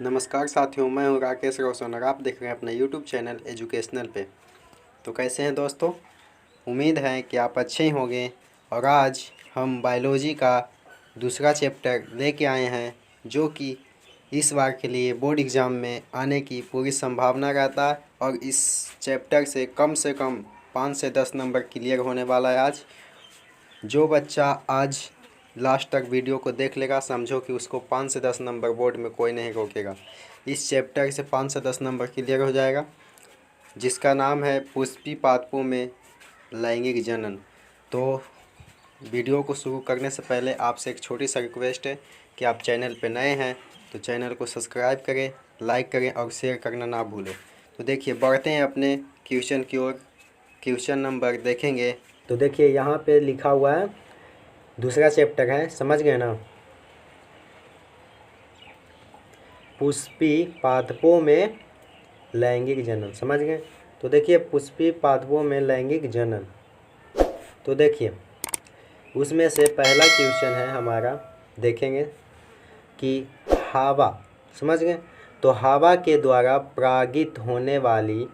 नमस्कार साथियों, मैं हूं राकेश रोशन और आप देख रहे हैं अपने यूट्यूब चैनल एजुकेशनल पे। तो कैसे हैं दोस्तों? उम्मीद है कि आप अच्छे ही होंगे। और आज हम बायोलॉजी का दूसरा चैप्टर लेके आए हैं, जो कि इस बार के लिए बोर्ड एग्ज़ाम में आने की पूरी संभावना रहता है। और इस चैप्टर से कम 5 से 10 नंबर क्लियर होने वाला है आज। जो बच्चा आज लास्ट तक वीडियो को देख लेगा, समझो कि उसको 5 से 10 नंबर बोर्ड में कोई नहीं रोकेगा। इस चैप्टर से 5 से 10 नंबर क्लियर हो जाएगा, जिसका नाम है पुष्पी पादपों में लैंगिक जनन। तो वीडियो को शुरू करने से पहले आपसे एक छोटी सा रिक्वेस्ट है कि आप चैनल पर नए हैं तो चैनल को सब्सक्राइब करें, लाइक करें और शेयर करना ना भूलें। तो देखिए, बढ़ते हैं अपने क्वेश्चन की ओर। क्वेश्चन नंबर देखेंगे तो देखिए यहाँ पे लिखा हुआ है, दूसरा चैप्टर है, समझ गए ना। पुष्पी पादपों में लैंगिक जनन, समझ गए। तो देखिए पुष्पी पादपों में लैंगिक जनन, तो देखिए उसमें से पहला क्वेश्चन है हमारा, देखेंगे कि हवा, समझ गए। तो हवा के द्वारा परागित होने वाली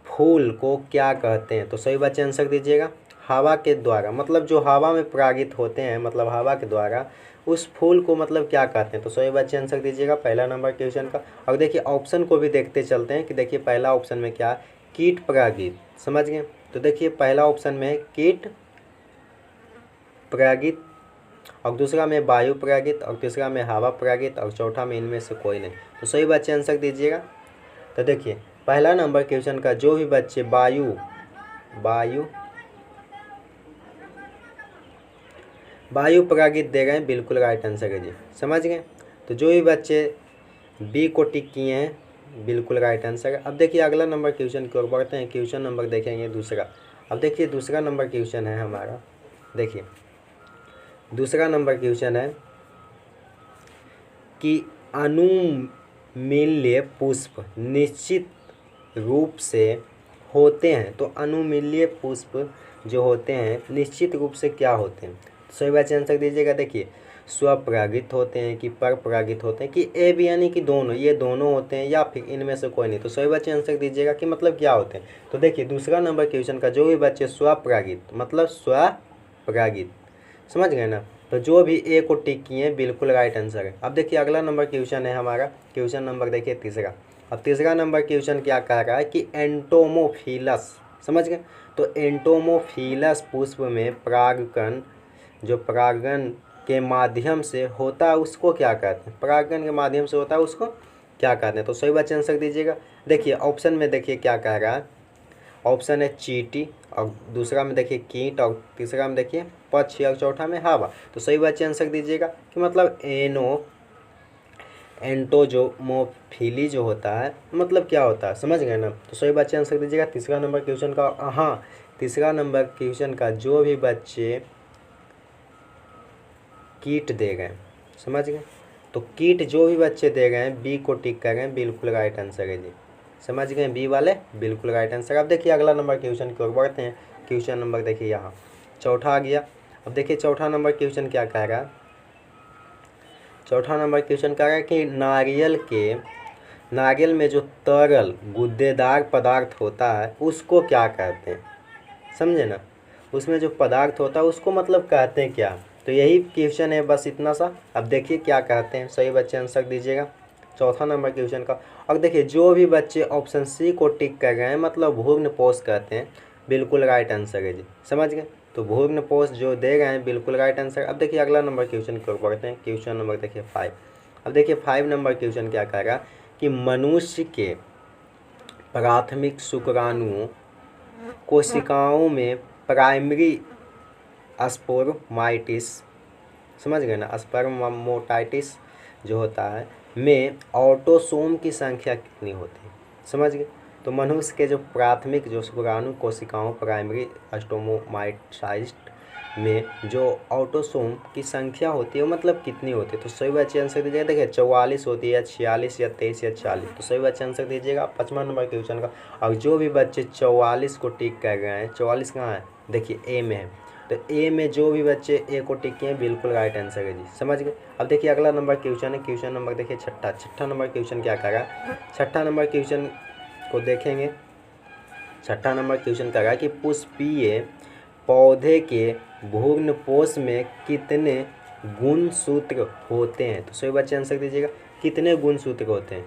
फूल को क्या कहते हैं? तो सही बच्चे आंसर दीजिएगा। हवा के द्वारा मतलब जो हवा में परागित होते हैं, मतलब हवा के द्वारा उस फूल को मतलब क्या कहते हैं? तो सही बच्चे आंसर दीजिएगा पहला नंबर क्वेश्चन का। और देखिए ऑप्शन को भी देखते चलते हैं कि देखिए पहला ऑप्शन में क्या, कीट परागित, समझ गए। तो देखिए पहला ऑप्शन में है कीट परागित, और दूसरा में वायु परागित, और तीसरा में हवा परागित, और चौथा में इनमें से कोई नहीं। तो सही बच्चे आंसर दीजिएगा। तो देखिए पहला नंबर क्वेश्चन का जो भी बच्चे वायु परागित दे गए, बिल्कुल राइट आंसर है जी, समझ गए। तो जो भी बच्चे बी को टिक किए हैं, बिल्कुल राइट आंसर है। अब देखिए अगला नंबर क्वेश्चन की ओर बढ़ते हैं। क्वेश्चन नंबर देखेंगे दूसरा। अब देखिए दूसरा नंबर क्वेश्चन है हमारा, देखिए दूसरा नंबर क्वेश्चन है कि अनुमील्य पुष्प निश्चित रूप से होते हैं। तो अनुमील्य पुष्प जो होते हैं निश्चित रूप से क्या होते हैं? सही बच्चे आंसर दीजिएगा। देखिए स्वपरागित होते हैं कि पर परागित होते हैं कि ए बी, यानी कि दोनों, ये दोनों होते हैं या फिर इनमें से कोई नहीं। तो सही बच्चे आंसर दीजिएगा कि मतलब क्या होते हैं। तो देखिए दूसरा नंबर क्वेश्चन का जो भी बच्चे स्वपरागित मतलब स्वपरागित, समझ गए ना। तो जो भी ए को टिक किए हैं, बिल्कुल राइट आंसर है। अब देखिए अगला नंबर क्वेश्चन है हमारा, क्वेश्चन नंबर देखिए तीसरा। अब तीसरा नंबर क्वेश्चन क्या कह रहा है कि एंटोमोफिलस, समझ गए। तो एंटोमोफिलस पुष्प में परागकण जो परागण के माध्यम से होता है उसको क्या कहते हैं? परागण के माध्यम से होता है उसको क्या कहते हैं? तो सही बच्चे आंसर दीजिएगा। देखिए ऑप्शन में देखिए क्या कह रहा है, ऑप्शन है चींटी, और दूसरा में देखिए कीट, और तीसरा में देखिए पक्षी, और चौथा में हवा। तो सही बच्चे आंसर दीजिएगा कि मतलब एंटोजोमोफिली जो होता है मतलब क्या होता है, समझ गए ना। तो सही बच्चे आंसर दीजिएगा तीसरा नंबर क्वेश्चन का। हाँ, तीसरा नंबर क्वेश्चन का जो भी बच्चे कीट दे गए, समझ गए। तो कीट जो भी बच्चे दे गए हैं, बी को टिक कर गए, बिल्कुल राइट आंसर है जी, समझ गए, बी वाले बिल्कुल राइट आंसर। अब देखिए अगला नंबर क्वेश्चन की ओर बढ़ते हैं। क्वेश्चन नंबर देखिए यहाँ चौथा आ गया। अब देखिए चौथा नंबर क्वेश्चन क्या कह रहा है। चौथा नंबर क्वेश्चन कह रहा है कि नारियल में जो तरल गुद्देदार पदार्थ होता है उसको क्या कहते हैं? समझे ना, उसमें जो पदार्थ होता है उसको मतलब कहते हैं क्या? तो यही क्वेश्चन है, बस इतना सा। अब देखिए क्या कहते हैं, सही बच्चे आंसर दीजिएगा चौथा नंबर क्वेश्चन का। और देखिए जो भी बच्चे ऑप्शन सी को टिक कर गए हैं मतलब भूग्नपोष कहते हैं, बिल्कुल राइट आंसर है जी, समझ गए। तो भूग्नपोष जो दे गए हैं, बिल्कुल राइट आंसर। अब देखिए अगला नंबर क्वेश्चन की ओर बढ़ते हैं। क्वेश्चन नंबर देखिए 5। अब देखिए 5 नंबर क्वेश्चन क्या कह रहा है कि मनुष्य के प्राथमिक शुक्राणुओं कोशिकाओं में प्राइमरी स्पोरमाइटिस, समझ गए ना, स्पर्मोटाइटिस जो होता है में ऑटोसोम की संख्या कितनी होती है? समझ गए। तो मनुष्य के जो प्राथमिक जो शुक्राणु कोशिकाओं प्राइमरी स्टोमोमाइटाइटिस में जो ऑटोसोम की संख्या होती है मतलब कितनी होती है? तो सही बच्चे आंसर दीजिएगा। देखिए 44 होती है, 46 या 23 या 40। तो सही बच्चे आंसर दीजिएगा 5वां नंबर क्वेश्चन का। और जो भी बच्चे 44 को टिक कर गए हैं, 44 कहाँ है? देखिए ए में है। तो ए में जो भी बच्चे ए को टिक किए हैं बिल्कुल राइट आंसर है जी, समझ गए। अब देखिए अगला नंबर क्वेश्चन है, क्वेश्चन नंबर देखिए छठा नंबर क्वेश्चन क्या कह रहा है। छठा नंबर क्वेश्चन को देखेंगे। छठा नंबर क्वेश्चन कह रहा है कि पुष्पीय पौधे के भ्रूणपोष में कितने गुणसूत्र होते हैं। तो सभी बच्चे आंसर दीजिएगा, कितने गुणसूत्र होते हैं।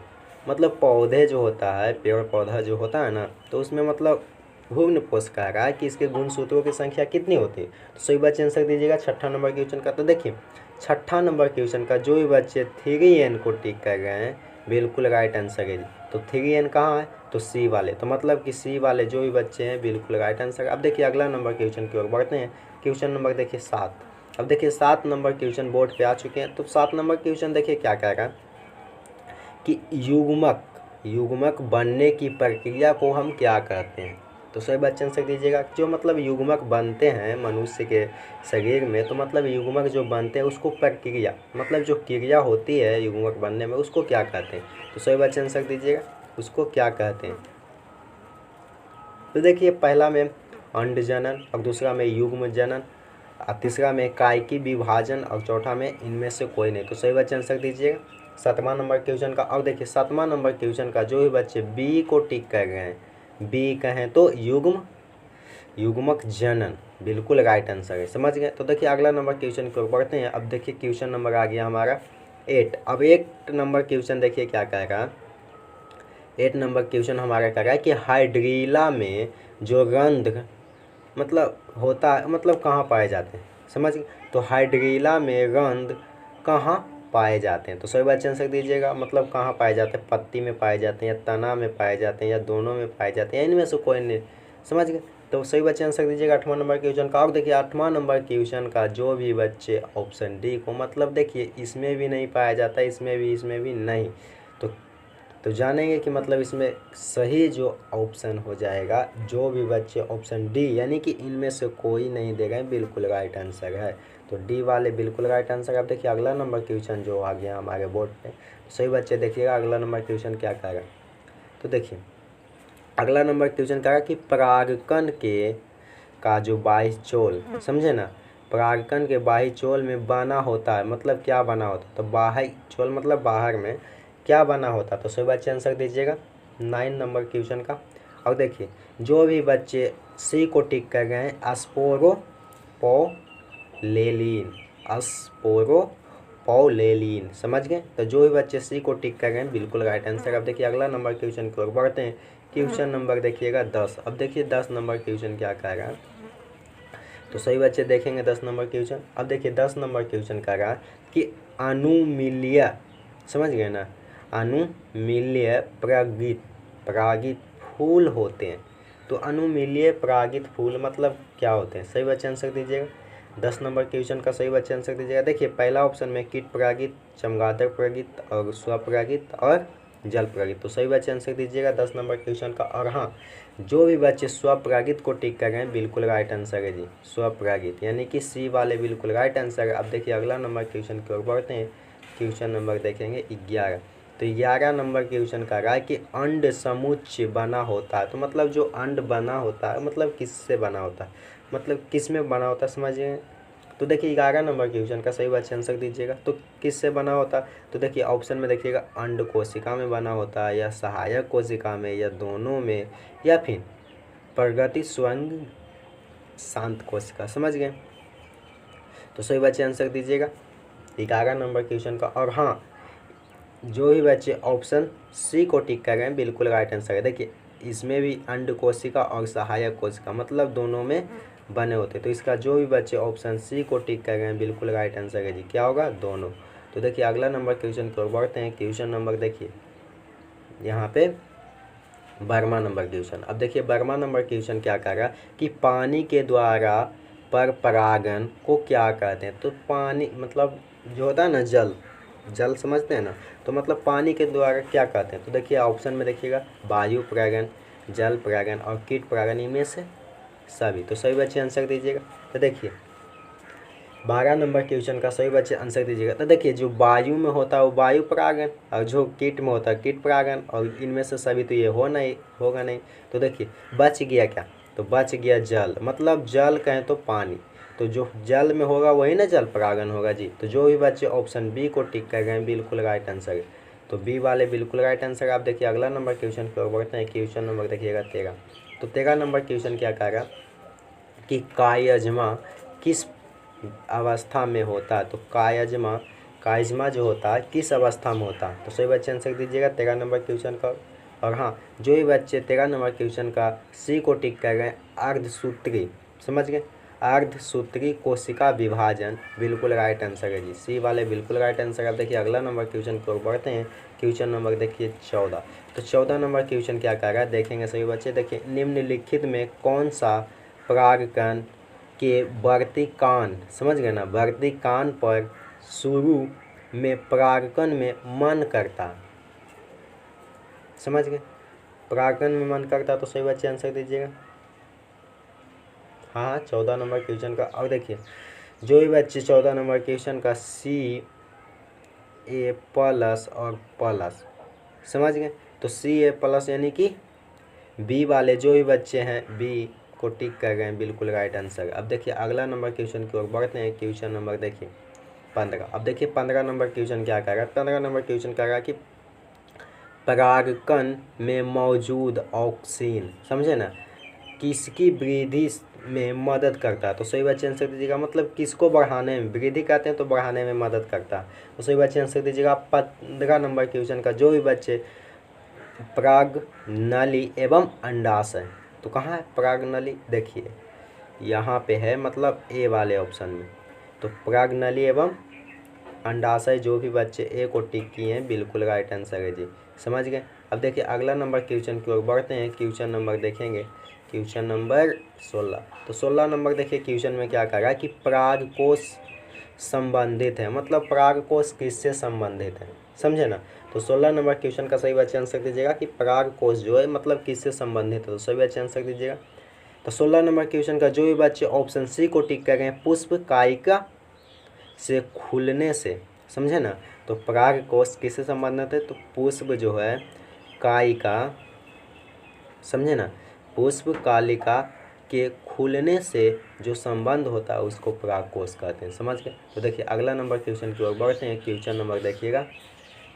मतलब पौधे जो होता है, पेड़ पौधा जो होता है ना, तो उसमें मतलब भ्रूणपोष कह रहा है कि इसके गुणसूत्रों की संख्या कितनी होती है। तो सभी बच्चे आंसर दीजिएगा छठा नंबर क्वेश्चन का। तो देखिए छठा नंबर क्वेश्चन का जो भी बच्चे 3n को टिक कर गए हैं बिल्कुल राइट आंसर है जी। तो 3n कहाँ है, तो सी वाले, तो मतलब कि सी वाले जो भी बच्चे हैं बिल्कुल राइट आंसर। अब देखिए अगला नंबर क्वेश्चन की ओर बढ़ते हैं। क्वेश्चन नंबर देखिए 7। अब देखिए 7 नंबर क्वेश्चन बोर्ड पे आ चुके हैं। तो 7 नंबर क्वेश्चन देखिए क्या कह रहा है कि युग्मक बनने की प्रक्रिया को हम क्या कहते हैं। तो सभी बच्चे आंसर दीजिएगा, जो मतलब युग्मक बनते हैं मनुष्य के शरीर में, तो मतलब युग्मक जो बनते हैं उसको प्रक्रिया, मतलब जो क्रिया होती है युग्मक बनने में उसको क्या कहते हैं। तो सभी बच्चे आंसर दीजिएगा, उसको क्या कहते हैं। तो देखिए पहला में अंड जनन, और दूसरा में युग्म जनन, और तीसरा में कायिकी विभाजन, और चौथा में इनमें से कोई नहीं। तो सही बच्चे आंसर दीजिएगा 7वां नंबर क्वेश्चन का। अब देखिए 7वां नंबर क्वेश्चन का जो भी बच्चे बी को टिक कर गए हैं, बी कहें तो युग्मक जनन बिल्कुल राइट आंसर है, समझ गए। तो देखिए अगला नंबर क्वेश्चन की ओर बढ़ते हैं। अब देखिए क्वेश्चन नंबर आ गया हमारा 8। अब 8 नंबर क्वेश्चन देखिए क्या कह रहा है। 8 नंबर क्वेश्चन हमारा कह रहा है कि हाइड्रीला में जो रंध्र मतलब होता है, मतलब कहाँ पाए जाते हैं, समझ गए। तो हाइड्रीला में रंध्र कहाँ पाए जाते हैं। तो सभी बच्चे आंसर दीजिएगा, मतलब कहाँ पाए जाते हैं, पत्ती में पाए जाते हैं या तना में पाए जाते हैं या दोनों में पाए जाते हैं, इनमें से कोई नहीं, समझ गए। तो सही बच्चे आंसर दीजिएगा 8वां नंबर क्वेश्चन का। अब देखिए 8वां नंबर क्वेश्चन का जो भी बच्चे ऑप्शन डी को, मतलब देखिए इसमें भी नहीं पाया जाता, इसमें भी नहीं, तो जानेंगे कि मतलब इसमें सही जो ऑप्शन हो जाएगा, जो भी बच्चे ऑप्शन डी यानी कि इनमें से कोई नहीं दे गए बिल्कुल राइट आंसर है। तो डी वाले बिल्कुल राइट आंसर। अब देखिए अगला नंबर क्वेश्चन जो आ गया हमारे बोर्ड पे, तो सही बच्चे देखिएगा अगला नंबर क्वेश्चन क्या कहेगा। तो देखिए अगला नंबर क्वेश्चन कहेगा कि परागकण का जो बाह्यचोल, समझे ना, परागकण के बाह्यचोल में बना होता है, मतलब क्या बना होता है। तो बाह्यचोल मतलब बाहर में क्या बना होता। तो सभी बच्चे आंसर दीजिएगा 9 नंबर क्वेश्चन का। और देखिए जो भी बच्चे सी को टिक कर गए हैं स्पोरोपोलेलिन, समझ गए। तो जो भी बच्चे सी को टिक कर गए हैं बिल्कुल राइट आंसर। अब देखिए अगला नंबर क्वेश्चन की ओर बढ़ते हैं। क्वेश्चन नंबर देखिएगा 10। अब देखिए 10 नंबर क्वेश्चन क्या कह रहा है। तो सही बच्चे देखेंगे 10 नंबर क्वेश्चन। अब देखिए 10 नंबर क्वेश्चन कह रहा है कि अनुमील्य, समझ गए ना, अनुमील्य परागित फूल होते हैं। तो अनुमील्य परागित फूल मतलब क्या होते हैं। सही बच्चे आंसर दीजिएगा 10 नंबर क्वेश्चन का। सही बच्चे आंसर दीजिएगा। देखिए पहला ऑप्शन में कीट परागित, चमगादड़ परागित और स्वपरागित और जल परागित। तो सही बच्चे आंसर दीजिएगा 10 नंबर क्वेश्चन का। और हाँ, जो भी बच्चे स्वपरागित को टिक कर गए हैं बिल्कुल राइट आंसर है जी, स्वपरागित यानी कि सी वाले बिल्कुल राइट आंसर है। अब देखिए अगला नंबर क्वेश्चन की ओर बढ़ते हैं। क्वेश्चन नंबर देखेंगे 11। तो 11 नंबर क्वेश्चन का रहा है कि अंड समुच्चय बना होता है। तो मतलब जो अंड बना होता है मतलब किससे बना होता है, मतलब किस में बना होता है, समझिए। तो देखिए 11 नंबर क्वेश्चन का सही बच्चे आंसर दीजिएगा। तो किससे बना होता है। तो देखिए ऑप्शन में देखिएगा अंड कोशिका में बना होता है, या सहायक कोशिका में, या दोनों में, या फिर प्रगति स्वयं शांत कोशिका, समझ गए। तो सही बच्चे आंसर दीजिएगा 11 नंबर क्वेश्चन का। और हाँ, जो भी बच्चे ऑप्शन सी को टिक कर गए हैं बिल्कुल राइट आंसर है। देखिए इसमें भी अंड कोशिका और सहायक कोशिका मतलब दोनों में बने होते। तो इसका जो भी बच्चे ऑप्शन सी को टिक कर गए हैं बिल्कुल राइट आंसर है जी, क्या होगा, दोनों। तो देखिए अगला नंबर क्वेश्चन की ओर बढ़ते हैं। क्वेश्चन नंबर देखिए यहाँ पे 12वां नंबर क्वेश्चन। अब देखिए 12वां नंबर क्वेश्चन क्या कह रहा है कि पानी के द्वारा पर परागन को क्या कहते हैं। तो पानी मतलब जो होता है ना, जल समझते हैं ना, तो मतलब पानी के द्वारा क्या कहते हैं। तो देखिए ऑप्शन में देखिएगा वायु परागन, जल परागन और कीट परागन, इनमें से सभी। तो सही बच्चे आंसर दीजिएगा। तो देखिए 12 नंबर क्वेश्चन का सही बच्चे आंसर दीजिएगा। तो देखिए जो वायु में होता है वो वायु परागन, और जो कीट में होता है कीट परागन, और इनमें से सभी तो ये होगा नहीं। तो देखिए बच गया क्या, तो बच गया जल, मतलब जल कहें तो पानी। तो जो जल में होगा वही ना जल परागन होगा जी। तो जो भी बच्चे ऑप्शन बी को टिक कर गए हैं बिल्कुल राइट आंसर। तो बी वाले बिल्कुल राइट आंसर। आप देखिए अगला नंबर क्वेश्चन की ओर बढ़ते हैं। क्वेश्चन नंबर देखिएगा 13। तो 13 नंबर क्वेश्चन क्या कह रहा कि कायजमा किस अवस्था में होता है। तो कायजमा जो होता है किस अवस्था में होता है। तो सही बच्चे आंसर दीजिएगा 13 नंबर क्वेश्चन का। और हाँ, जो भी बच्चे 13 नंबर क्वेश्चन का सी को टिक कर गए अर्धसूत्री, समझ गए, अर्धसूत्री कोशिका विभाजन बिल्कुल राइट आंसर है जी। सी वाले बिल्कुल राइट आंसर। आप देखिए अगला नंबर क्वेश्चन की ओर बढ़ते हैं। क्वेश्चन नंबर देखिए 14। तो 14 नंबर क्वेश्चन क्या कह रहा है देखेंगे सभी बच्चे। देखिए निम्नलिखित में कौन सा परागकण के बढ़ती कान, समझ गए ना, बढ़ती कान पर शुरू में परागकण में मन करता, समझ गए, परागकण में मन करता। तो सही बच्चे आंसर दीजिएगा। हाँ 14 नंबर क्वेश्चन का। और देखिए जो भी बच्चे 14 नंबर क्वेश्चन का सी ए प्लस और प्लस, समझ गए, तो सी ए प्लस यानी कि बी वाले जो भी बच्चे हैं बी को टिक कर गए बिल्कुल राइट आंसर। अब देखिए अगला नंबर क्वेश्चन की ओर बढ़ते हैं। क्वेश्चन नंबर देखिए 15। अब देखिए 15 नंबर क्वेश्चन क्या कह रहा है। 15 नंबर क्वेश्चन कह रहा है कि परागकण में मौजूद ऑक्सीन, समझे ना, किसकी वृद्धि में मदद करता है। तो सही बच्चे आंसर दीजिएगा। मतलब किसको बढ़ाने में, वृद्धि कहते हैं तो बढ़ाने में मदद करता है। तो सही बच्चे आंसर दीजिएगा। 15 नंबर क्वेश्चन का जो भी बच्चे पराग नली एवं अंडाशय, तो कहाँ है पराग नली, देखिए यहाँ पे है, मतलब ए वाले ऑप्शन में। तो पराग नली एवं अंडाशय जो भी बच्चे ए को टिक किए हैं बिल्कुल राइट आंसर है जी, समझ गए। अब देखिए अगला नंबर क्वेश्चन की ओर बढ़ते हैं। क्वेश्चन नंबर देखेंगे क्वेश्चन नंबर 16। तो 16 नंबर देखिए क्वेश्चन में क्या कह रहा है कि परागकोश संबंधित है, मतलब परागकोश किससे संबंधित है, समझे ना। तो 16 नंबर क्वेश्चन का सही बच्चे आंसर दीजिएगा कि परागकोश जो है मतलब किससे संबंधित है। तो सही बच्चे आंसर दीजिएगा। तो 16 नंबर क्वेश्चन का जो भी बच्चे ऑप्शन सी को टिक कर गए पुष्प कायिका से खुलने से, समझे ना। तो परागकोश किससे संबंधित है, तो पुष्प जो है कायिका, समझे ना, पुष्प कालिका के खुलने से जो संबंध होता है उसको परागकोश कहते हैं, समझ गए। तो देखिए अगला नंबर क्वेश्चन की ओर बढ़ते हैं। क्वेश्चन नंबर देखिएगा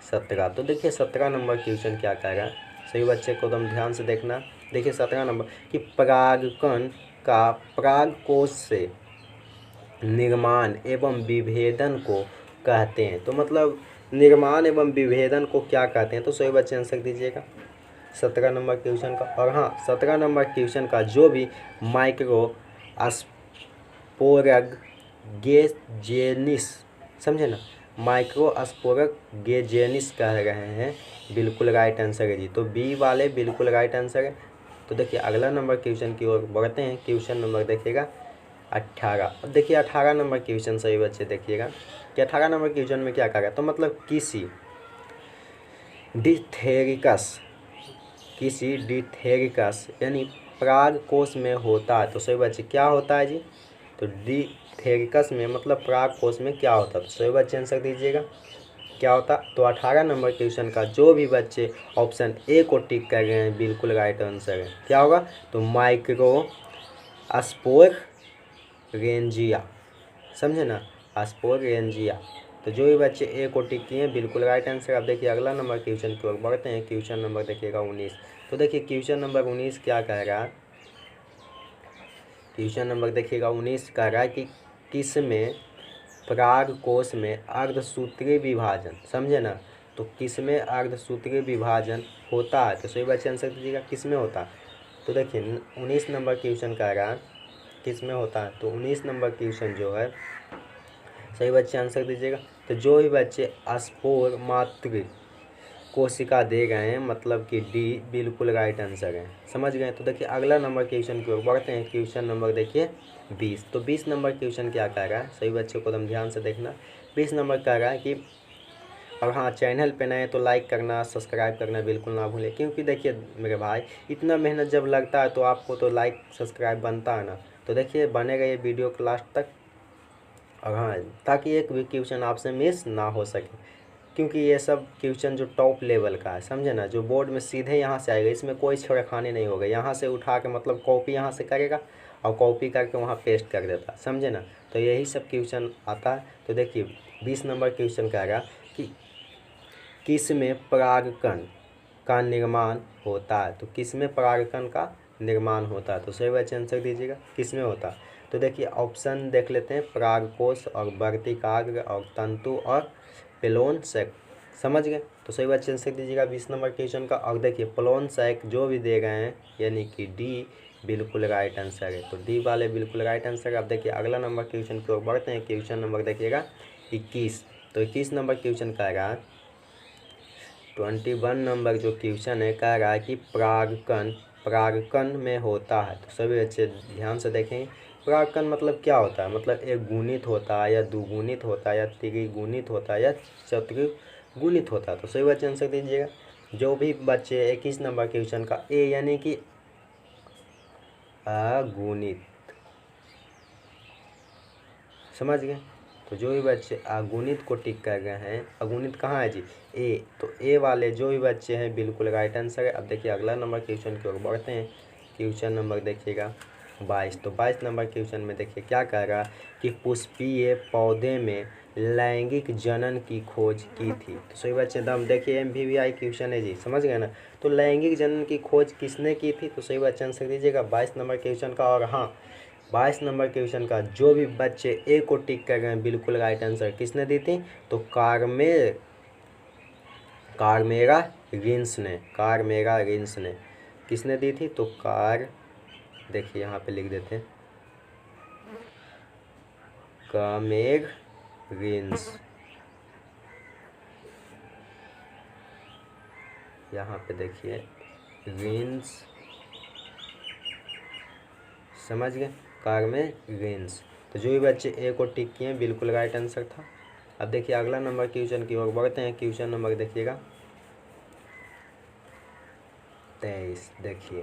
17। तो देखिए 17 नंबर क्वेश्चन क्या कह रहा है, सही बच्चे को एकदम ध्यान से देखना। देखिए 17 नंबर कि परागकण का परागकोश से निर्माण एवं विभेदन को कहते हैं। तो मतलब निर्माण एवं विभेदन को क्या कहते हैं। तो सही बच्चे आंसर दीजिएगा 17 नंबर क्वेश्चन का। और हाँ 17 नंबर क्वेश्चन का जो भी माइक्रो स्पोरग गेजेनिस, समझे ना, माइक्रो स्पोरग गेजेनिस कह रहे हैं बिल्कुल राइट आंसर है जी। तो बी वाले बिल्कुल राइट आंसर है। तो देखिए अगला नंबर क्वेश्चन की ओर बढ़ते हैं। क्वेश्चन नंबर देखिएगा 18। अब देखिए 18 नंबर क्वेश्चन सही बच्चे देखिएगा कि 18 नंबर क्वेश्चन में क्या कहा गया। तो मतलब किसी डिथेरिकस यानी परागकोश में होता है। तो सही बच्चे क्या होता है जी, तो डिथेरिकस में मतलब परागकोश में क्या होता है। तो सही बच्चे आंसर दीजिएगा क्या होता। तो 18 नंबर क्वेश्चन का जो भी बच्चे ऑप्शन ए को टिक कर गए हैं बिल्कुल राइट आंसर है। क्या होगा, तो माइक्रो स्पोरेंजिया, समझे ना, स्पोरेंजिया। तो जो भी बच्चे ए को टिक किए हैं बिल्कुल राइट आंसर। अब देखिए अगला नंबर क्वेश्चन की ओर बढ़ते हैं। क्वेश्चन नंबर देखिएगा 19। तो देखिए क्वेश्चन नंबर 19 क्या कह रहा है। क्वेश्चन नंबर देखिएगा 19 कह रहा है कि किसमें परागकोश में अर्धसूत्रीय विभाजन, समझे ना, तो किसमें अर्धसूत्रीय विभाजन होता है। तो सही बच्चे आंसर दीजिएगा किसमें होता है। तो देखिए 19 नंबर क्वेश्चन कह रहा है किसमें होता है। तो 19 नंबर क्वेश्चन जो है सही बच्चे आंसर दीजिएगा। तो जो भी बच्चे स्पोर मात्र कोशिका दे गए हैं मतलब कि डी बिल्कुल राइट आंसर है, समझ गए। तो देखिए अगला नंबर क्वेश्चन की ओर बढ़ते हैं। क्वेश्चन नंबर देखिए 20। तो 20 नंबर क्वेश्चन क्या कह रहा है, सही बच्चों को एकदम ध्यान से देखना। 20 नंबर कह रहा है कि और हाँ चैनल पे नए तो लाइक करना सब्सक्राइब करना बिल्कुल ना भूलें, क्योंकि देखिए मेरे भाई इतना मेहनत जब लगता है तो आपको तो लाइक सब्सक्राइब बनता है ना। तो देखिए बनेगा ये वीडियो को लास्ट तक। और हाँ ताकि एक भी क्वेश्चन आपसे मिस ना हो सके, क्योंकि ये सब क्वेश्चन जो टॉप लेवल का है, समझे ना, जो बोर्ड में सीधे यहाँ से आएगा, इसमें कोई छेड़खानी नहीं होगा। यहाँ से उठा के मतलब कॉपी यहाँ से करेगा और कॉपी करके वहाँ पेस्ट कर देता, समझे ना। तो यही सब क्वेश्चन आता है। तो देखिए 20 नंबर क्वेश्चन कह रहा कि किस में परागकण का निर्माण होता है। तो किस में परागकण का निर्माण होता है, तो सही बात आंसर दीजिएगा किस में होता है। तो देखिए ऑप्शन देख लेते हैं, परागकोश और वर्तिकाग्र और तंतु और पेलोन सैक, समझ गए। तो सही बात आंसर दीजिएगा 20 नंबर क्वेश्चन का। और देखिए पेलोन सैक जो भी दे गए हैं यानी कि डी बिल्कुल राइट आंसर है, तो डी वाले बिल्कुल राइट आंसर है। अब देखिए अगला नंबर क्वेश्चन की ओर बढ़ते हैं। क्वेश्चन नंबर देखिएगा 21। तो 21 नंबर क्वेश्चन कह रहा है 21 नंबर जो क्वेश्चन है कह रहा है कि परागकण में होता है। तो सभी अच्छे ध्यान से देखें, परागकण मतलब क्या होता है, मतलब एक गुणित होता है या दुगुणित होता है या त्रिगुणित होता है या चतुर्गुणित होता है। तो सही बात आंसर दीजिएगा। जो भी बच्चे 21 नंबर क्वेश्चन का ए यानी कि अगुणित, समझ गए। तो जो भी बच्चे अगुणित को टिक कर गए हैं, अगुणित कहाँ है जी ए, तो ए वाले जो भी बच्चे हैं बिल्कुल राइट आंसर है। अब देखिए अगला नंबर क्वेश्चन की ओर बढ़ते हैं। क्वेश्चन नंबर देखिएगा 22। तो 22 नंबर क्वेश्चन में देखिए क्या कह रहा कि पुष्पीय पौधे में लैंगिक जनन की खोज की थी। तो सही बच्चे एकदम देखिए MVVI क्वेश्चन है जी, समझ गए ना। तो लैंगिक जनन की खोज किसने की थी, तो सही बच्चे आंसर दीजिएगा 22 नंबर क्वेश्चन का। और हाँ 22 नंबर क्वेश्चन का जो भी बच्चे ए को टिक कर गए बिल्कुल राइट आंसर किसने दी थी, तो कार्मेरा रिंस ने किसने दी थी, तो देखिए यहाँ पे लिख देते हैं कामेग रिंस, यहाँ पे देखिए रिंस, समझ गए कार्मेगिन्स। तो जो भी बच्चे ए को टिक किए बिल्कुल राइट आंसर था। अब देखिए अगला नंबर क्वेश्चन की ओर बढ़ते हैं। क्वेश्चन नंबर देखिएगा 23। देखिए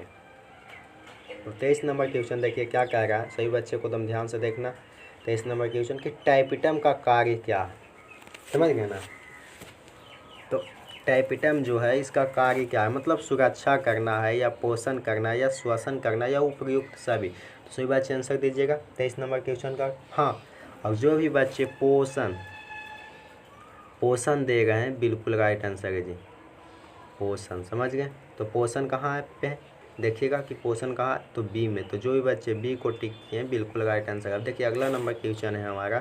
तो 23 नंबर क्वेश्चन देखिए क्या कह रहा है, सही बच्चे को एकदम ध्यान से देखना। 23 नंबर क्वेश्चन कि टाइपिटम का कार्य क्या है, समझ गए ना। तो टाइपिटम जो है इसका कार्य क्या है, मतलब सुरक्षा करना है या पोषण करना है या श्वसन करना या उपयुक्त सभी। तो सही बात आंसर दीजिएगा 23 नंबर क्वेश्चन का। हाँ और जो भी बच्चे पोषण दे गए हैं बिल्कुल राइट आंसर है जी पोषण, समझ गए। तो पोषण कहाँ पे है, देखिएगा कि पोषण कहाँ है, तो बी में। तो जो भी बच्चे बी को टिक किए हैं बिल्कुल राइट आंसर। अब देखिए अगला नंबर क्वेश्चन है हमारा।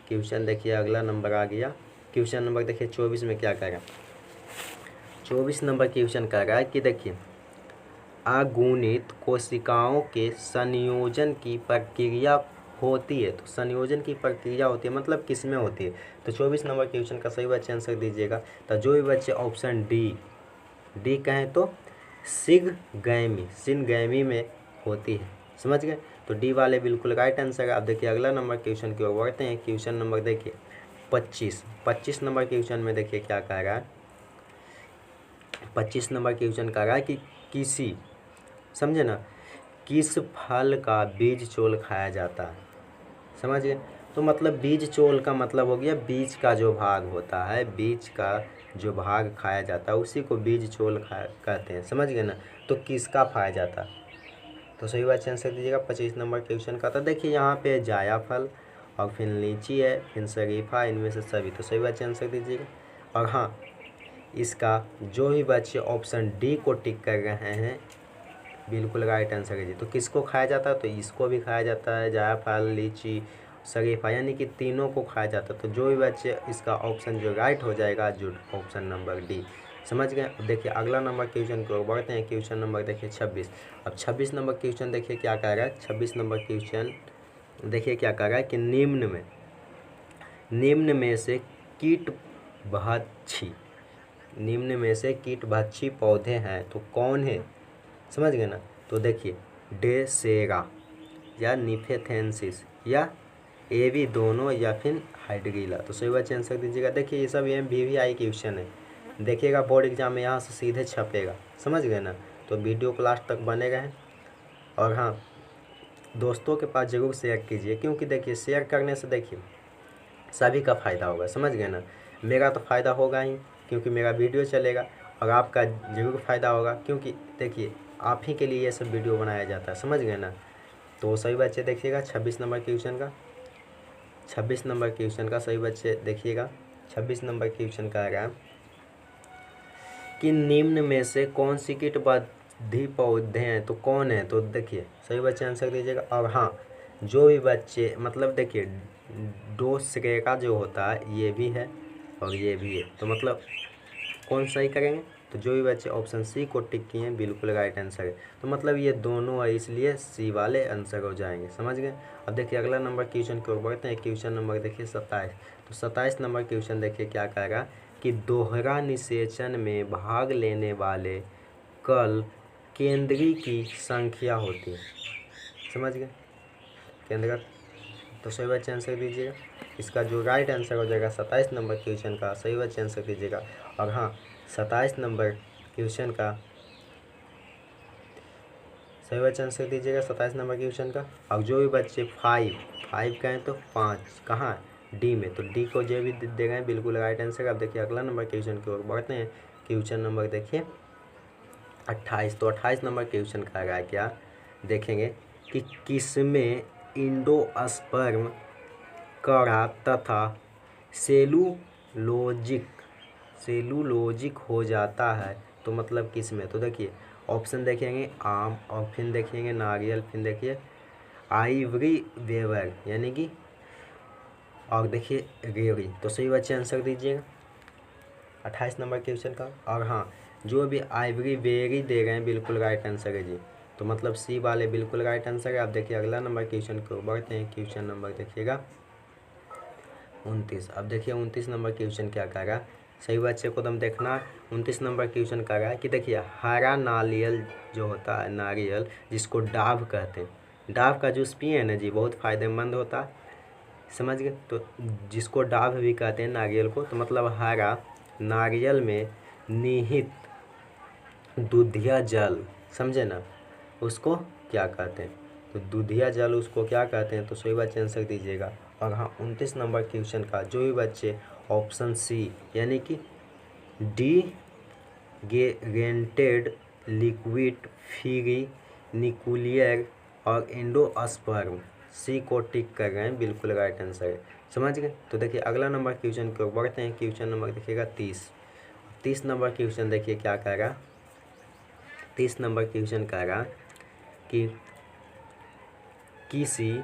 क्वेश्चन देखिए अगला नंबर आ गया। क्वेश्चन नंबर देखिए 24 में क्या कह रहा है। 24 नंबर क्वेश्चन कह रहा है कि देखिए अगुणित कोशिकाओं के संयोजन की प्रक्रिया होती है। तो संयोजन की प्रक्रिया होती है मतलब किस में होती है, तो 24 नंबर क्वेश्चन का सही बच्चे आंसर दीजिएगा। तो जो भी बच्चे ऑप्शन डी कहें तो सिनगैमी में होती है, समझ गए। तो डी वाले बिल्कुल राइट आंसर है। अब देखिए अगला नंबर क्वेश्चन की ओर बढ़ते हैं। क्वेश्चन नंबर देखिए 25 नंबर क्वेश्चन में देखिए क्या कह रहा है। 25 नंबर क्वेश्चन कह रहा है कि समझे ना, किस फल का बीज चोल खाया जाता है, समझ गए। तो मतलब बीज चोल का मतलब हो गया बीज का जो भाग होता है, बीज का जो भाग खाया जाता है उसी को बीज चोल कहते हैं, समझ गए ना। तो किसका खाया जाता है, तो सही बात आंसर दीजिएगा 25 नंबर क्वेश्चन का। तो देखिए यहाँ पे जायफल और फिर लीची है, फिर शरीफा, इनमें से सभी। तो सही बात आंसर दीजिएगा। और हाँ इसका जो भी बच्चे ऑप्शन डी को टिक कर रहे हैं बिल्कुल राइट आंसर है जी। तो किसको खाया जाता है, तो इसको भी खाया जाता है, जायफल, लीची, शरीफा, यानी कि तीनों को खाया जाता है। तो जो भी बच्चे इसका ऑप्शन जो राइट हो जाएगा जो ऑप्शन नंबर डी, समझ गए। अब देखिए अगला नंबर क्वेश्चन को बढ़ते हैं। क्वेश्चन नंबर देखिए 26। अब 26 नंबर क्वेश्चन देखिए क्या कह रहा है। 26 नंबर क्वेश्चन देखिए क्या कह रहा है कि निम्न में से कीटभक्षी पौधे हैं तो कौन है, समझ गए ना। तो देखिए डेसेरा या निफेथेंसिस या एवी दोनों या फिर हाइड्रीला। तो सही बात आंसर दीजिएगा। देखिए ये सब MVVI क्वेश्चन है, देखिएगा बोर्ड एग्जाम में यहाँ से सीधे छपेगा, समझ गए ना। तो वीडियो को लास्ट तक बने रहें। और हाँ दोस्तों के पास ज़रूर शेयर कीजिए, क्योंकि देखिए शेयर करने से देखिए सभी का फ़ायदा होगा, समझ गए ना। मेरा तो फ़ायदा होगा ही क्योंकि मेरा वीडियो चलेगा, और आपका ज़रूर फ़ायदा होगा क्योंकि देखिए आप ही के लिए ये सब वीडियो बनाया जाता है, समझ गए ना। तो सभी बच्चे देखिएगा 26 नंबर क्वेश्चन का, 26 नंबर क्वेश्चन का सभी बच्चे देखिएगा। 26 नंबर क्वेश्चन का आएगा कि निम्न में से कौन सी कीटबाधी पौधे हैं, तो कौन है, तो देखिए सभी बच्चे आंसर दीजिएगा। और हाँ, जो भी बच्चे मतलब देखिए डोसरेका जो होता है ये भी है और ये भी है, तो मतलब कौन सही करेंगे, तो जो भी बच्चे ऑप्शन सी को टिक किए हैं बिल्कुल राइट आंसर है। तो मतलब ये दोनों है, इसलिए सी वाले आंसर हो जाएंगे, समझ गए। अब देखिए अगला नंबर क्वेश्चन की ओर बढ़ते हैं। क्वेश्चन नंबर देखिए 27। तो 27 नंबर क्वेश्चन देखिए क्या कहेगा कि दोहरा निषेचन में भाग लेने वाले कल केंद्री की संख्या होती है, समझ गए, केंद्र। तो सही बच्चे आंसर दीजिएगा। इसका जो राइट आंसर हो जाएगा 27 नंबर क्वेश्चन का, सही बच्चे आंसर दीजिएगा। और हाँ, 27 नंबर क्वेश्चन का सही बच्चे आंसर दीजिएगा 27 नंबर क्वेश्चन का। अब जो भी बच्चे 5 कहें तो 5 कहाँ है, डी में, तो डी को जो भी दे गए बिल्कुल राइट आंसर। अब देखिए अगला नंबर क्वेश्चन की ओर बढ़ते हैं। क्वेश्चन नंबर देखिए 28। तो 28 नंबर क्वेश्चन का आएगा क्या, देखेंगे कि किसमें इंडोस्पर्म कड़ा तथा सेलुलोजिक हो जाता है, तो मतलब किस में, तो देखिए ऑप्शन देखेंगे आम, और फिर देखेंगे नारियल, फिर देखिए आइवरी वेवर यानी कि, और देखिए रेवड़ी। तो सही बच्चे आंसर दीजिएगा 28 नंबर क्वेश्चन का। और हाँ, जो भी आइवरी वेरी दे गए हैं बिल्कुल राइट आंसर है जी, तो मतलब सी वाले बिल्कुल राइट आंसर है। आप देखिए अगला नंबर क्वेश्चन को बढ़ते हैं। क्वेश्चन नंबर देखिएगा 29। अब देखिए 29 नंबर क्वेश्चन क्या कहेगा, सही बच्चे को दम देखना। 29 नंबर क्वेश्चन कह रहा है कि देखिए हरा नारियल जो होता है, नारियल जिसको डाव कहते हैं, डाव का जूस पिए ना जी, बहुत फ़ायदेमंद होता है, समझ गए। तो जिसको डाव भी कहते हैं नारियल को, तो मतलब हरा नारियल में निहित दूधिया जल, समझे ना, उसको क्या कहते हैं, तो दूधिया जल उसको क्या कहते हैं, तो सही बच्चे आंसर दीजिएगा। और हाँ, 29 नंबर क्वेश्चन का जो भी बच्चे ऑप्शन सी यानी कि डी गेरेंटेड लिक्विड फ्री निकुलियर और एंडोस्पर्म, सी को टिक कर गए हैं बिल्कुल राइट आंसर है, समझ गए। तो देखिए अगला नंबर क्वेश्चन की ओर बढ़ते हैं। क्वेश्चन नंबर देखिएगा 30 नंबर क्वेश्चन देखिए क्या कह रहा, 30 नंबर क्वेश्चन कह रहा कि किसी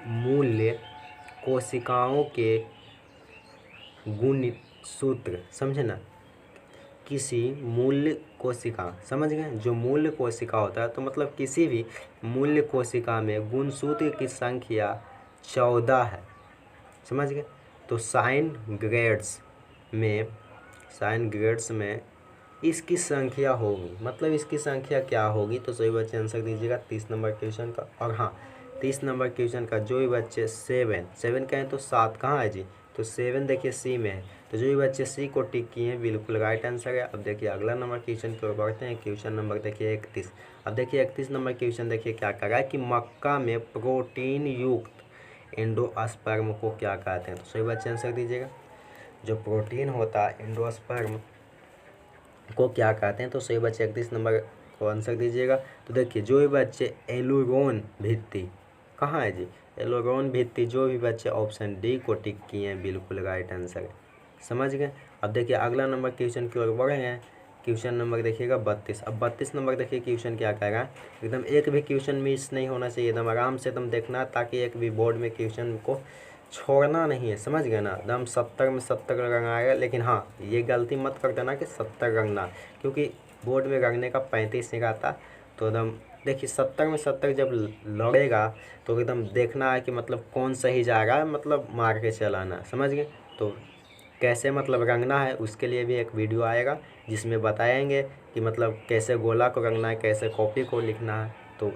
मूल्य कोशिकाओं के गुणित सूत्र, समझे ना, किसी मूल्य कोशिका, समझ गए, जो मूल्य कोशिका होता है, तो मतलब किसी भी मूल्य कोशिका में गुणसूत्र की संख्या 14 है, समझ गए। तो साइन ग्रेड्स में इसकी संख्या होगी, मतलब इसकी संख्या क्या होगी, तो सही बच्चे आंसर दीजिएगा 30 नंबर क्वेश्चन का। और हाँ, 30 नंबर क्वेश्चन का जो भी बच्चे 7 कहें तो 7 कहाँ है जी, तो 7 देखिए सी में है, तो जो भी बच्चे सी को टिक किए हैं बिल्कुल राइट आंसर है। अब देखिए अगला नंबर क्वेश्चन की ओर बढ़ते हैं। क्वेश्चन नंबर देखिए 31। अब देखिए 31 नंबर क्वेश्चन देखिए क्या कर रहा है कि मक्का में प्रोटीन युक्त एंडोस्पर्म को क्या कहते हैं, तो सही बच्चे आंसर दीजिएगा। जो प्रोटीन होता है एंडोस्पर्म को क्या कहते हैं, तो सही बच्चे 31 नंबर को आंसर दीजिएगा। तो देखिए जो भी बच्चे एलुरोन भित्ति कहाँ है जी, एलुरोन भित्ति, जो भी बच्चे ऑप्शन डी को टिक किए हैं बिल्कुल राइट आंसर है, समझ गए। अब देखिए अगला नंबर क्वेश्चन की ओर बढ़े हैं। क्वेश्चन नंबर देखिएगा 32। अब 32 नंबर देखिए क्वेश्चन क्या कहेगा, एकदम एक भी क्वेश्चन मिस नहीं होना चाहिए, एकदम आराम से एकदम देखना, ताकि एक भी बोर्ड में क्वेश्चन को छोड़ना नहीं है, समझ गए ना, एकदम 70 में 70 रंगाएगा। लेकिन हाँ, ये गलती मत कर देना कि 70 रंगना, क्योंकि बोर्ड में रंगने का 35 नहीं आता। तो एकदम देखिए 70 में 70 जब लड़ेगा तो एकदम देखना है कि मतलब कौन सही जा रहा है, मतलब मार के चलाना, समझ गए। तो कैसे मतलब रंगना है उसके लिए भी एक वीडियो आएगा जिसमें बताएंगे कि मतलब कैसे गोला को रंगना है, कैसे कॉपी को लिखना है, तो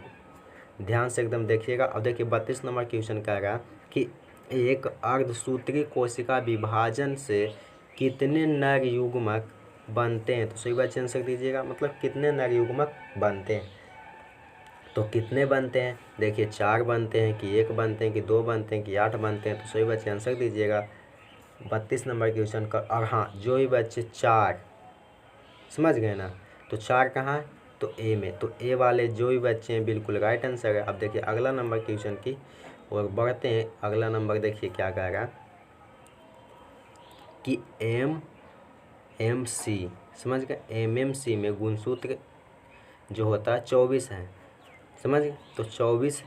ध्यान से एकदम देखिएगा। अब देखिए 32 नंबर क्वेश्चन कह रहा है कि एक अर्धसूत्री कोशिका विभाजन से कितने नर युग्मक बनते हैं, तो सही बच्चे आंसर दीजिएगा, मतलब कितने नर युग्मक बनते हैं, तो कितने बनते हैं, देखिए 4 बनते हैं कि 1 बनते हैं कि 2 बनते हैं कि 8 बनते हैं, तो सही बच्चे आंसर दीजिएगा 32 नंबर क्वेश्चन का। और हाँ, जो भी बच्चे 4 समझ गए ना, तो 4 कहाँ है, तो ए में, तो ए वाले जो भी बच्चे हैं बिल्कुल राइट आंसर है। अब देखिए अगला नंबर क्वेश्चन की और बढ़ते हैं। अगला नंबर देखिए क्या कह रहा है कि MMC, समझ गए, MMC में गुणसूत्र जो होता है 24 है, समझ गए। तो 24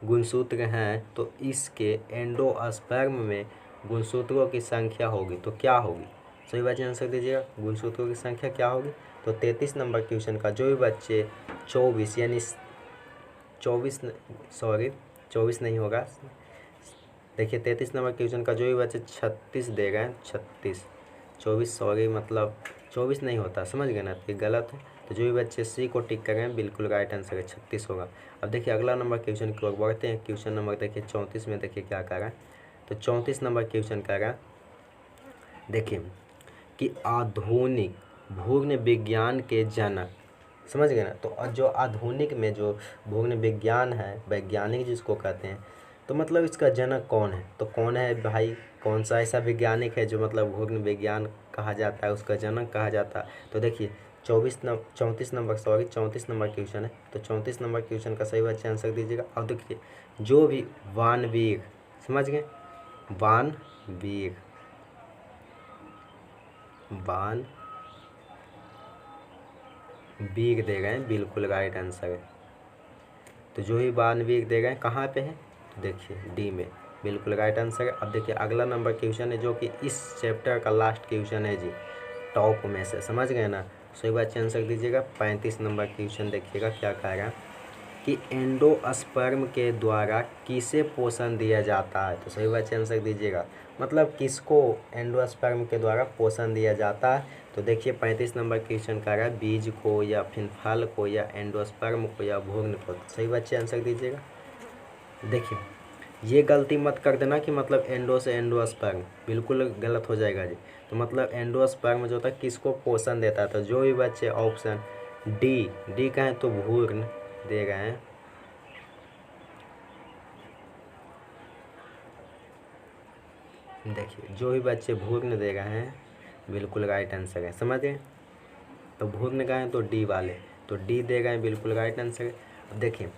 गुणसूत्र हैं, तो इसके एंडोस्पर्म में गुणसूत्रों की संख्या होगी तो क्या होगी? सही बच्चे आंसर दीजिएगा, गुणसूत्रों की संख्या क्या होगी? तो 33 नंबर क्वेश्चन का जो भी बच्चे 24 यानी 24 नहीं होगा, देखिए 33 नंबर क्वेश्चन का जो भी बच्चे 36 दे गए हैं, 36 24 मतलब 24 नहीं होता, समझ गए ना, तो ये गलत है। तो जो भी बच्चे सी को टिक करें बिल्कुल राइट आंसर है, 36 होगा। अब देखिए अगला नंबर क्वेश्चन की ओर बढ़ते हैं। क्वेश्चन नंबर देखिए 34 में देखिए क्या कह रहा है। तो 34 नंबर क्वेश्चन कह रहा है देखिए कि आधुनिक भूगोल विज्ञान के जनक, समझ गए ना। तो जो आधुनिक में जो भूगोल विज्ञान है, वैज्ञानिक जिसको कहते हैं, तो मतलब इसका जनक कौन है? तो कौन है भाई, कौन सा ऐसा वैज्ञानिक है जो मतलब भूगोल विज्ञान कहा जाता है, उसका जनक कहा जाता है? तो देखिए 34 नंबर क्वेश्चन है। तो 34 नंबर क्वेश्चन का सही बच्चे आंसर दीजिएगा। अब देखिए जो भी वानवीर, समझ गए, वानवीर दे गए हैं बिल्कुल राइट आंसर है। तो जो ही वानवीर दे गए कहाँ पे है? तो देखिए डी में, बिल्कुल राइट आंसर है। अब देखिए अगला नंबर क्वेश्चन है जो कि इस चैप्टर का लास्ट क्वेश्चन है जी, टॉप में से, समझ गए ना। सही बच्चे आंसर दीजिएगा। 35 नंबर क्वेश्चन देखिएगा क्या कह रहा है कि एंडोस्पर्म के द्वारा किसे पोषण दिया जाता है? तो सही बच्चे आंसर दीजिएगा, मतलब किसको एंडोस्पर्म के द्वारा पोषण दिया जाता है? तो देखिए 35 नंबर क्वेश्चन कह रहा है बीज को या फिर फल को या एंडोस्पर्म को या भ्रूण को। तो सही बच्चे आंसर दीजिएगा। देखिए ये गलती मत कर देना कि मतलब एंडो से एंडोस्पर्म, बिल्कुल गलत हो जाएगा जी। तो मतलब एंडोस्पर्म जो होता है किसको पोषण देता है? तो जो भी बच्चे ऑप्शन डी कहें तो भ्रूण दे गए हैं, देखिए जो भी बच्चे भ्रूण दे गए हैं बिल्कुल राइट आंसर है, समझ गए। तो भ्रूण गए तो डी वाले, तो डी दे गए बिल्कुल राइट आंसर है। अब देखिए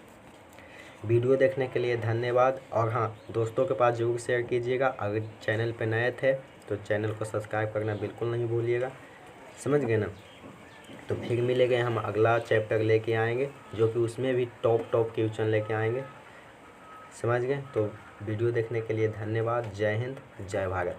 वीडियो देखने के लिए धन्यवाद, और हाँ दोस्तों के पास जरूर शेयर कीजिएगा। अगर चैनल पे नए थे तो चैनल को सब्सक्राइब करना बिल्कुल नहीं भूलिएगा, समझ गए ना। तो फिर मिलेंगे, हम अगला चैप्टर लेके आएंगे जो कि उसमें भी टॉप क्वेश्चन लेके आएंगे, समझ गए। तो वीडियो देखने के लिए धन्यवाद। जय हिंद, जय भारत।